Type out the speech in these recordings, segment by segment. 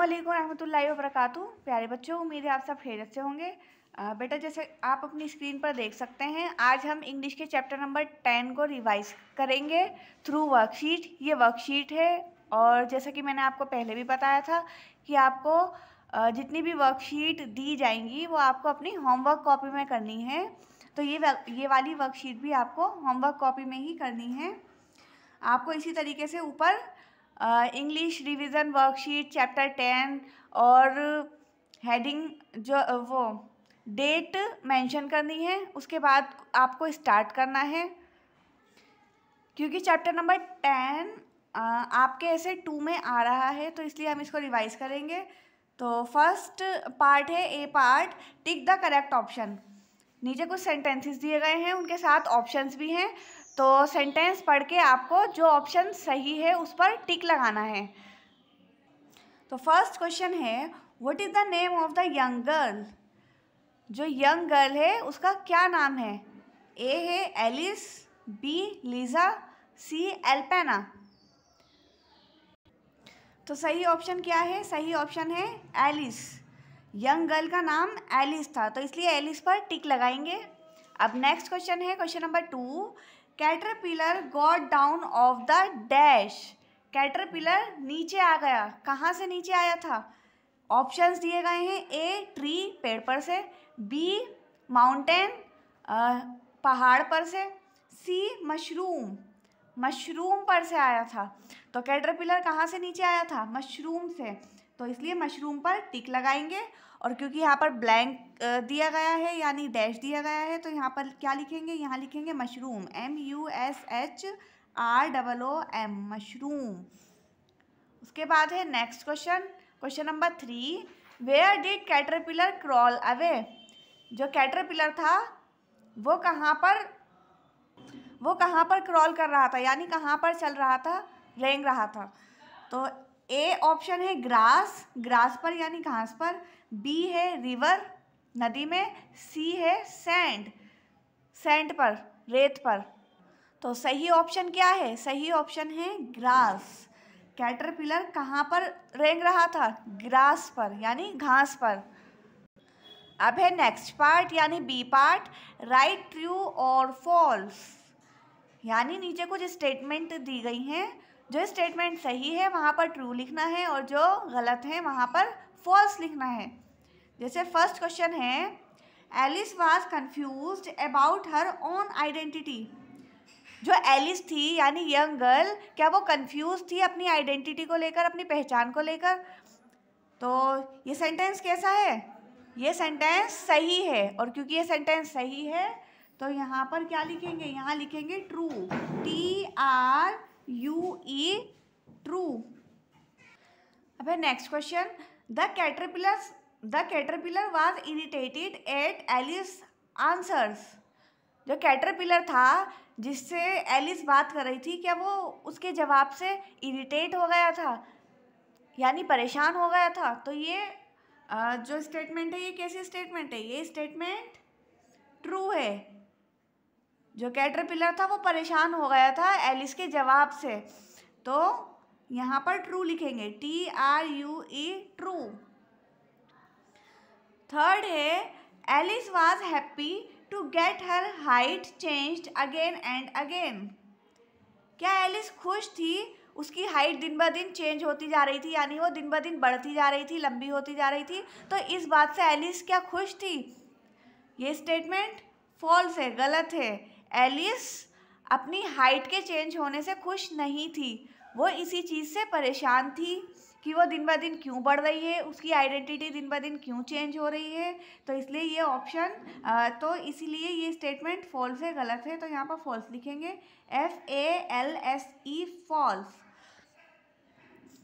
अस्सलामुअलैकुम रहमतुल्लाहि व बरकातुहू। प्यारे बच्चों, उम्मीद है आप सब खैरियत से होंगे। बेटा, जैसे आप अपनी स्क्रीन पर देख सकते हैं, आज हम इंग्लिश के चैप्टर नंबर 10 को रिवाइज करेंगे थ्रू वर्कशीट। ये वर्कशीट है और जैसा कि मैंने आपको पहले भी बताया था कि आपको जितनी भी वर्कशीट दी जाएंगी वो आपको अपनी होमवर्क कॉपी में करनी है। तो ये वाली वर्कशीट भी आपको होमवर्क कॉपी में ही करनी है। आपको इसी तरीके से ऊपर इंग्लिश रिवीजन वर्कशीट चैप्टर 10 और हेडिंग जो वो डेट मेंशन करनी है। उसके बाद आपको स्टार्ट करना है, क्योंकि चैप्टर नंबर 10 आपके ऐसे 2 में आ रहा है, तो इसलिए हम इसको रिवाइज करेंगे। तो फर्स्ट पार्ट है A part, tick the correct option. नीचे कुछ सेंटेंसेस दिए गए हैं, उनके साथ ऑप्शंस भी हैं। तो सेंटेंस पढ़ के आपको जो ऑप्शन सही है उस पर टिक लगाना है। तो फर्स्ट क्वेश्चन है, what is the name of the young girl. जो यंग गर्ल है उसका क्या नाम है। ए है एलिस, बी लीजा, सी एल्पेना। तो सही ऑप्शन क्या है? सही ऑप्शन है एलिस। यंग गर्ल का नाम एलिस था, तो इसलिए एलिस पर टिक लगाएंगे। अब नेक्स्ट क्वेश्चन है question number 2, caterpillar got down of the dash. Caterpillar नीचे आ गया। कहाँ से नीचे आया था? ऑप्शंस दिए गए हैं, ए ट्री पेड़ पर से, बी माउंटेन पहाड़ पर से, सी मशरूम मशरूम पर से आया था। तो कैटरपिलर कहाँ से नीचे आया था? मशरूम से, तो इसलिए मशरूम पर टिक लगाएंगे। और क्योंकि यहाँ पर ब्लैंक दिया गया है यानी डैश दिया गया है, तो यहाँ पर क्या लिखेंगे? यहाँ लिखेंगे मशरूम, MUSHROOM, मशरूम। उसके बाद है next question, question number 3, where did caterpillar crawl away. जो कैटरपिलर था वो कहाँ पर क्रॉल कर रहा था, यानी कहाँ पर चल रहा था, रेंग रहा था। तो ए ऑप्शन है ग्रास, ग्रास पर यानी घास पर, बी है रिवर नदी में, सी है सैंड, सैंड पर रेत पर। तो सही ऑप्शन क्या है? सही ऑप्शन है ग्रास। कैटरपिलर कहाँ पर रेंग रहा था? ग्रास पर यानी घास पर। अब है नेक्स्ट पार्ट यानी बी पार्ट, राइट ट्रू और फॉल्स। यानी नीचे कुछ स्टेटमेंट दी गई हैं, जो स्टेटमेंट सही है वहाँ पर ट्रू लिखना है और जो गलत है वहाँ पर फॉल्स लिखना है। जैसे फर्स्ट क्वेश्चन है, Alice was confused about her own identity. जो एलिस थी यानी यंग गर्ल, क्या वो कंफ्यूज थी अपनी आइडेंटिटी को लेकर, अपनी पहचान को लेकर? तो ये सेंटेंस कैसा है? ये सेंटेंस सही है, और क्योंकि ये सेंटेंस सही है तो यहाँ पर क्या लिखेंगे? यहाँ लिखेंगे ट्रू, TRUE, ट्रू। अब है next question, the caterpillar was irritated at Alice answers. जो कैटरपिलर था जिससे एलिस बात कर रही थी, क्या वो उसके जवाब से इरिटेट हो गया था यानी परेशान हो गया था? तो ये जो स्टेटमेंट है ये कैसी स्टेटमेंट है? ये स्टेटमेंट ट्रू है। जो कैटरपिलर था वो परेशान हो गया था एलिस के जवाब से, तो यहाँ पर ट्रू लिखेंगे, TRUE, ट्रू। थर्ड है, Alice was happy to get her height changed again and again. क्या एलिस खुश थी? उसकी हाइट दिन ब दिन चेंज होती जा रही थी, यानी वो दिन ब दिन बढ़ती जा रही थी, लंबी होती जा रही थी। तो इस बात से एलिस क्या खुश थी? ये स्टेटमेंट फॉल्स है, गलत है। एलिस अपनी हाइट के चेंज होने से खुश नहीं थी, वो इसी चीज़ से परेशान थी कि वो दिन ब दिन क्यों बढ़ रही है, उसकी आइडेंटिटी दिन ब दिन क्यों चेंज हो रही है। तो इसलिए ये ऑप्शन तो इसीलिए ये स्टेटमेंट फॉल्स है, गलत है। तो यहाँ पर फॉल्स लिखेंगे, FALSE, फॉल्स।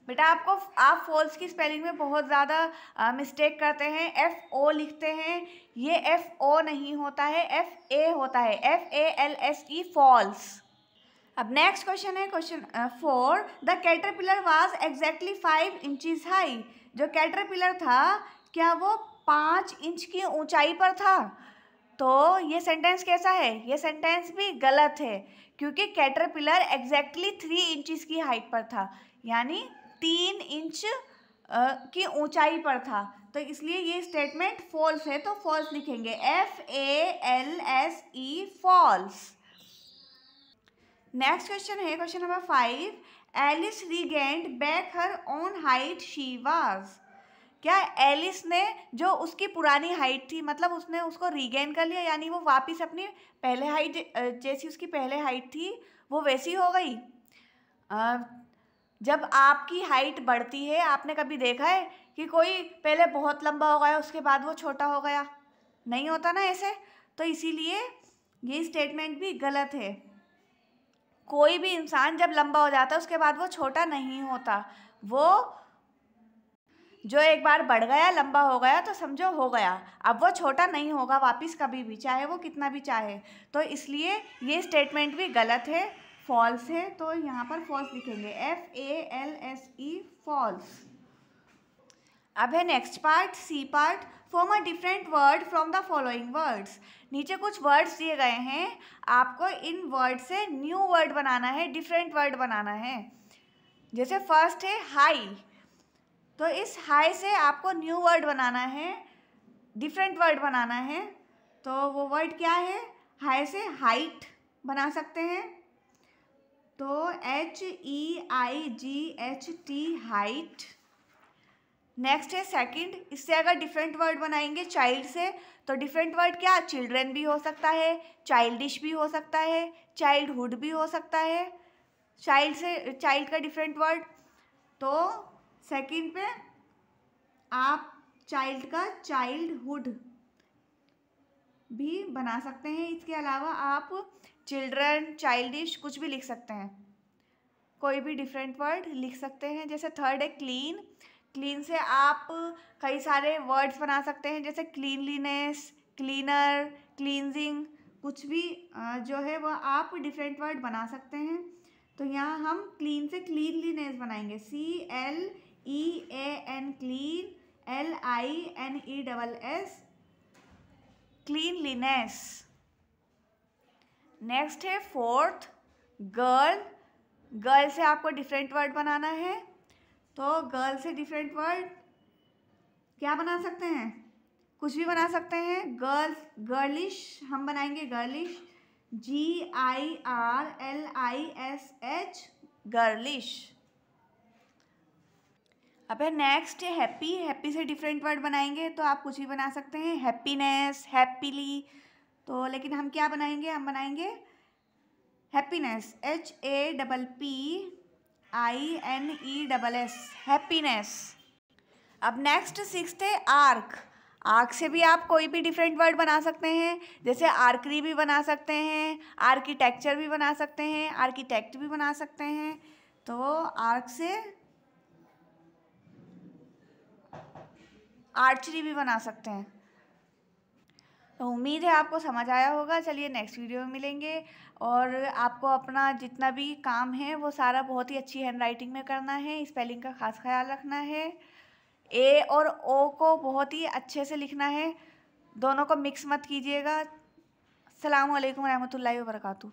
बेटा आप फॉल्स की स्पेलिंग में बहुत ज़्यादा मिस्टेक करते हैं, FO लिखते हैं। ये FO नहीं होता है, FA होता है, FALSE, फॉल्स। अब नेक्स्ट क्वेश्चन है question 4, the caterpillar was exactly 5 inches high. जो कैटरपिलर था क्या वो 5 इंच की ऊंचाई पर था? तो ये सेंटेंस कैसा है? ये सेंटेंस भी गलत है, क्योंकि कैटरपिलर एग्जैक्टली 3 इंचेस की हाइट पर था, यानी 3 इंच की ऊंचाई पर था, तो इसलिए ये स्टेटमेंट फॉल्स है, तो फॉल्स लिखेंगे, FALSE फॉल्स। नेक्स्ट क्वेश्चन है question number 5, Alice regained back her own height she was. क्या एलिस ने जो उसकी पुरानी हाइट थी, मतलब उसने उसको रीगेन कर लिया, यानी वो वापस अपनी पहले हाइट, जैसी उसकी पहले हाइट थी वो वैसी हो गई। जब आपकी हाइट बढ़ती है, आपने कभी देखा है कि कोई पहले बहुत लंबा हो गया उसके बाद वो छोटा हो गया? नहीं होता ना ऐसे, तो इसीलिए ये स्टेटमेंट भी गलत है। कोई भी इंसान जब लंबा हो जाता है उसके बाद वो छोटा नहीं होता, वो जो एक बार बढ़ गया, लंबा हो गया, तो समझो हो गया, अब वो छोटा नहीं होगा वापस कभी भी, चाहे वो कितना भी चाहे। तो इसलिए ये स्टेटमेंट भी गलत है, फॉल्स है, तो यहाँ पर फॉल्स लिखेंगे, FALSE फॉल्स। अब है next part, C part, form a different word from the following words. नीचे कुछ वर्ड्स दिए गए हैं, आपको इन वर्ड से न्यू वर्ड बनाना है, डिफरेंट वर्ड बनाना है। जैसे फर्स्ट है हाई, तो इस हाई से आपको न्यू वर्ड बनाना है, डिफरेंट वर्ड बनाना है। तो वो वर्ड क्या है? हाई से हाइट बना सकते हैं, तो HEIGHT हाइट। नेक्स्ट है सेकंड, इससे अगर डिफरेंट वर्ड बनाएंगे चाइल्ड से, तो डिफरेंट वर्ड क्या? चिल्ड्रन भी हो सकता है, चाइल्डिश भी हो सकता है, चाइल्डहुड भी हो सकता है। चाइल्ड से चाइल्ड का डिफरेंट वर्ड, तो सेकंड पे आप चाइल्ड का चाइल्डहुड भी बना सकते हैं। इसके अलावा आप चिल्ड्रन, चाइल्डिश कुछ भी लिख सकते हैं, कोई भी डिफरेंट वर्ड लिख सकते हैं। जैसे थर्ड है क्लीन, क्लीन से आप कई सारे वर्ड्स बना सकते हैं, जैसे क्लीनलीनेस, क्लीनर, क्लींजिंग, कुछ भी जो है वो आप डिफरेंट वर्ड बना सकते हैं। तो यहाँ हम क्लीन से क्लीनलीनेस बनाएंगे, CLEAN clean, LINESS cleanliness. Next है फोर्थ गर्ल, गर्ल से आपको डिफरेंट वर्ड बनाना है, तो गर्ल से डिफरेंट वर्ड क्या बना सकते हैं? कुछ भी बना सकते हैं। गर्ल्स, गर्लिश हम बनाएंगे, गर्लिश, GIRLISH गर्लिश। अब है नेक्स्ट है हैप्पी, हैप्पी से डिफरेंट वर्ड बनाएंगे, तो आप कुछ भी बना सकते हैं, हैप्पीनेस, हैप्पीली। तो लेकिन हम क्या बनाएंगे? हम बनाएंगे हैप्पीनेस, HAPPINESS हैप्पीनेस। अब नेक्स्ट सिक्स्थ है आर्क, आर्क से भी आप कोई भी डिफरेंट वर्ड बना सकते हैं, जैसे आर्करी भी बना सकते हैं, आर्किटेक्चर भी बना सकते हैं, आर्किटेक्ट भी बना सकते हैं। तो आर्क से आर्चरी भी बना सकते हैं। तो उम्मीद है आपको समझ आया होगा। चलिए नेक्स्ट वीडियो में मिलेंगे, और आपको अपना जितना भी काम है वो सारा बहुत ही अच्छी हैंडराइटिंग में करना है, स्पेलिंग का खास ख्याल रखना है, ए और ओ को बहुत ही अच्छे से लिखना है, दोनों को मिक्स मत कीजिएगा। अस्सलामु अलैकुम रहमतुल्लाहि व बरकातुहू।